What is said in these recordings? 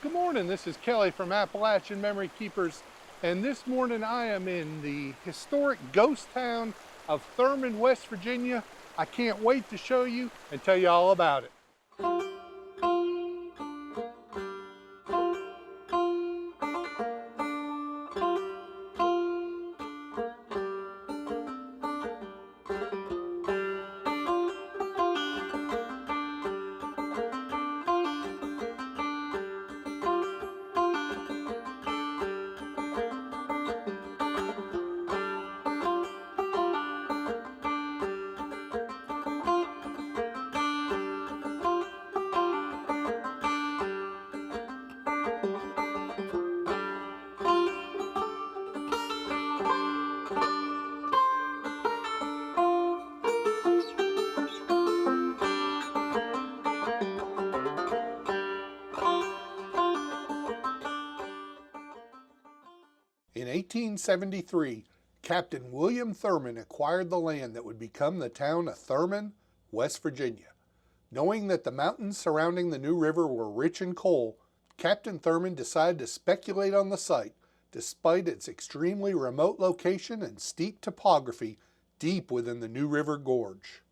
Good morning, this is Kelly from Appalachian Memory Keepers, and this morning I am in the historic ghost town of Thurmond, West Virginia. I can't wait to show you and tell you all about it. In 1873, Captain William Thurmond acquired the land that would become the town of Thurmond, West Virginia. Knowing that the mountains surrounding the new river were rich in coal, Captain Thurmond decided to speculate on the site, despite its extremely remote location and steep topography deep within the new River Gorge.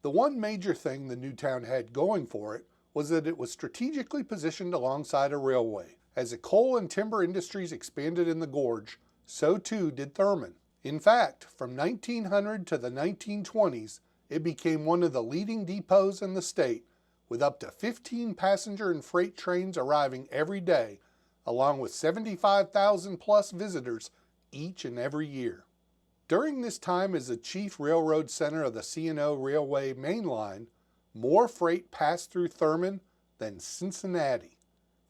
The one major thing the new town had going for it was that it was strategically positioned alongside a railway. As the coal and timber industries expanded in the gorge, so too did Thurmond. In fact, from 1900 to the 1920s, it became one of the leading depots in the state, with up to 15 passenger and freight trains arriving every day, along with 75,000 plus visitors each and every year. During this time as the chief railroad center of the C&O Railway main line, more freight passed through Thurmond than Cincinnati.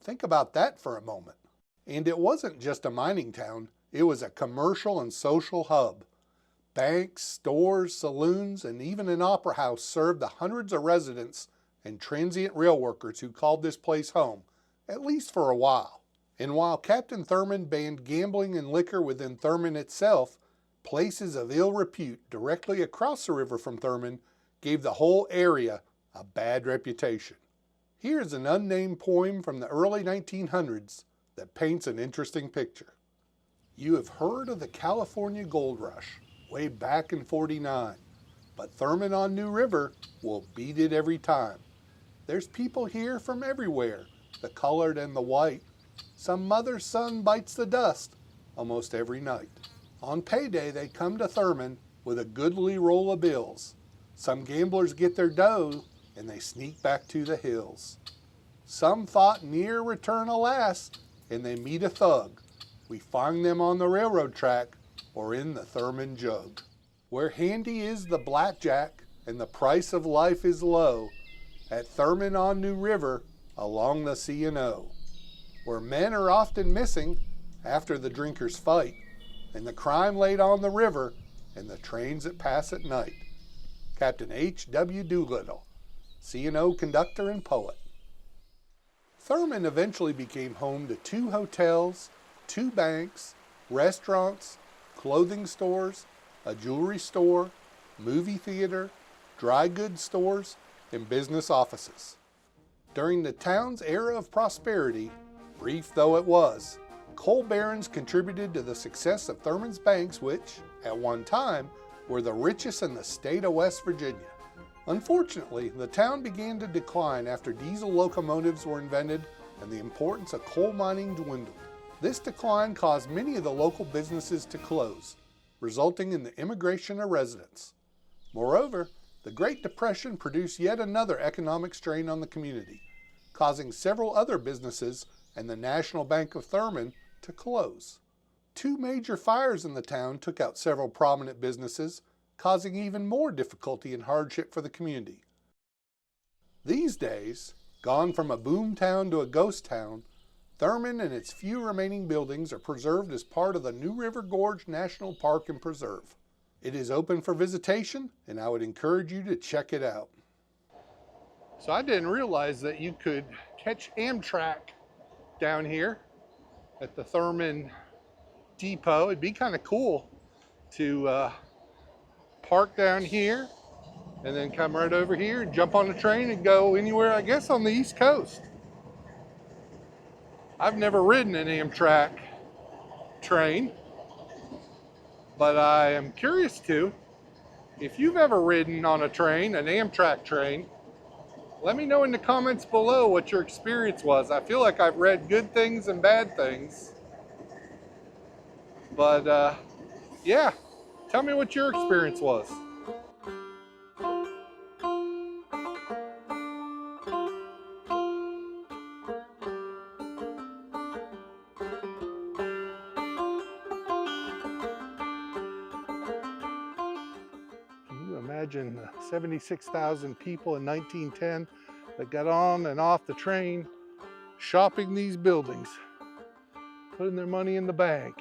Think about that for a moment. And it wasn't just a mining town, it was a commercial and social hub. Banks, stores, saloons, and even an opera house served the hundreds of residents and transient rail workers who called this place home, at least for a while. And while Captain Thurmond banned gambling and liquor within Thurmond itself, places of ill repute directly across the river from Thurmond gave the whole area a bad reputation. Here's an unnamed poem from the early 1900s that paints an interesting picture. You have heard of the California gold rush way back in '49, but Thurmond on New River will beat it every time. There's people here from everywhere, the colored and the white. Some mother's son bites the dust almost every night. On payday they come to Thurmond with a goodly roll of bills. Some gamblers get their dough and they sneak back to the hills. Some thought near return alas, and they meet a thug. We find them on the railroad track or in the Thurmond jug. Where handy is the blackjack and the price of life is low, at Thurmond on New River along the C&O. Where men are often missing after the drinkers fight, and the crime laid on the river and the trains that pass at night. Captain H.W. Doolittle, C&O conductor and poet. Thurmond eventually became home to 2 hotels, 2 banks, restaurants, clothing stores, a jewelry store, movie theater, dry goods stores, and business offices. During the town's era of prosperity, brief though it was, coal barons contributed to the success of Thurmond's banks, which, at one time, were the richest in the state of West Virginia. Unfortunately, the town began to decline after diesel locomotives were invented and the importance of coal mining dwindled. This decline caused many of the local businesses to close, resulting in the immigration of residents. Moreover, the Great Depression produced yet another economic strain on the community, causing several other businesses and the National Bank of Thurmond to close. 2 major fires in the town took out several prominent businesses, causing even more difficulty and hardship for the community. These days, gone from a boom town to a ghost town, Thurmond and its few remaining buildings are preserved as part of the New River Gorge National Park and Preserve. It is open for visitation, and I would encourage you to check it out. So I didn't realize that you could catch Amtrak down here at the Thurmond depot. It'd be kind of cool to park down here and then come right over here and jump on the train and go anywhere, I guess, on the East Coast. I've never ridden an Amtrak train, but I am curious to. If you've ever ridden on a train, an Amtrak train, let me know in the comments below what your experience was. I feel like I've read good things and bad things, but yeah, tell me what your experience was. Can you imagine the 76,000 people in 1910 that got on and off the train, shopping these buildings, putting their money in the bank,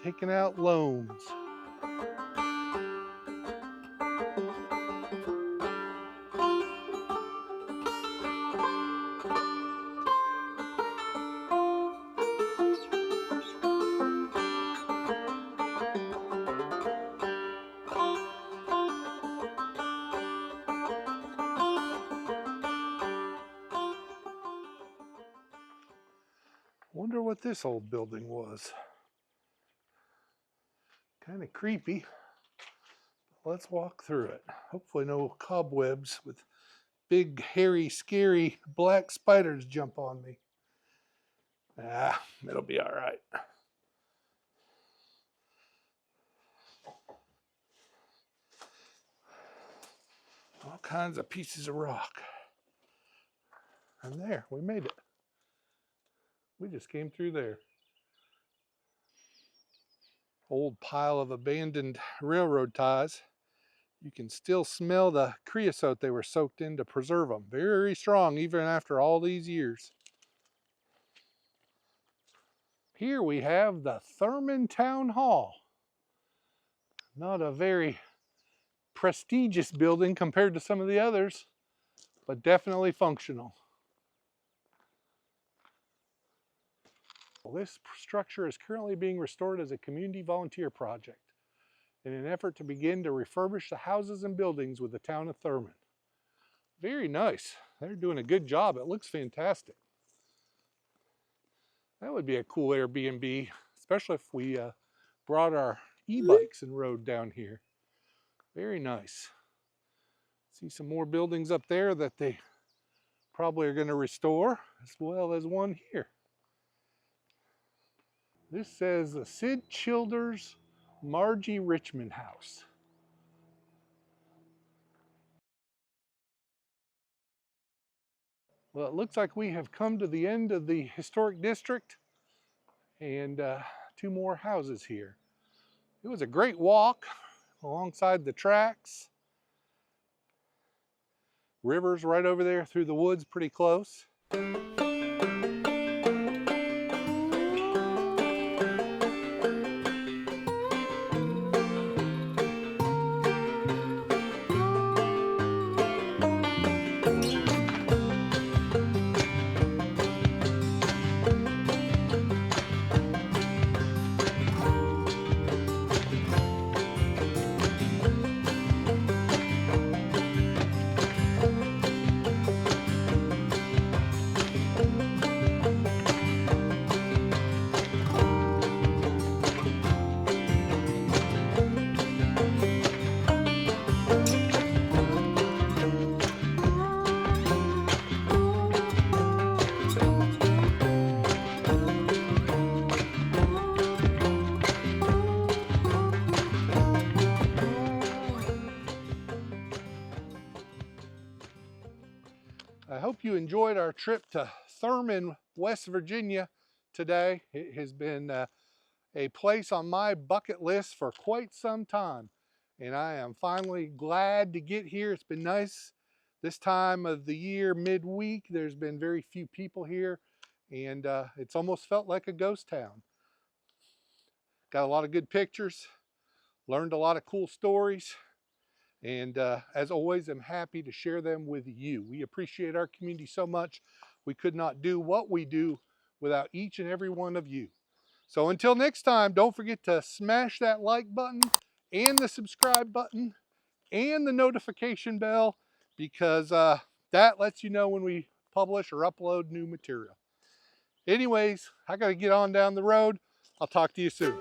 taking out loans? Wonder what this old building was. Kind of creepy. Let's walk through it. Hopefully no cobwebs with big, hairy, scary black spiders jump on me. It'll be all right. All kinds of pieces of rock. And there, we made it. We just came through there. Old pile of abandoned railroad ties. You can still smell the creosote they were soaked in to preserve them. Very strong even after all these years. Here we have the Thurmond Town Hall. Not a very prestigious building compared to some of the others, but definitely functional. Well, this structure is currently being restored as a community volunteer project in an effort to begin to refurbish the houses and buildings with the town of Thurmond. Very nice. They're doing a good job. It looks fantastic. That would be a cool Airbnb, especially if we brought our e-bikes and rode down here. Very nice. See some more buildings up there that they probably are going to restore, as well as one here. This says the Sid Childers Margie Richmond House. Well, it looks like we have come to the end of the historic district, and 2 more houses here. It was a great walk alongside the tracks. River's right over there through the woods pretty close. I hope you enjoyed our trip to Thurmond, West Virginia today. It has been a place on my bucket list for quite some time, and I am finally glad to get here. It's been nice this time of the year, midweek. There's been very few people here, and it's almost felt like a ghost town. Got a lot of good pictures, learned a lot of cool stories, and as always, I'm happy to share them with you. We appreciate our community so much. We could not do what we do without each and every one of you. So until next time, don't forget to smash that like button and the subscribe button and the notification bell, because that lets you know when we publish or upload new material. Anyways, I got to get on down the road. I'll talk to you soon.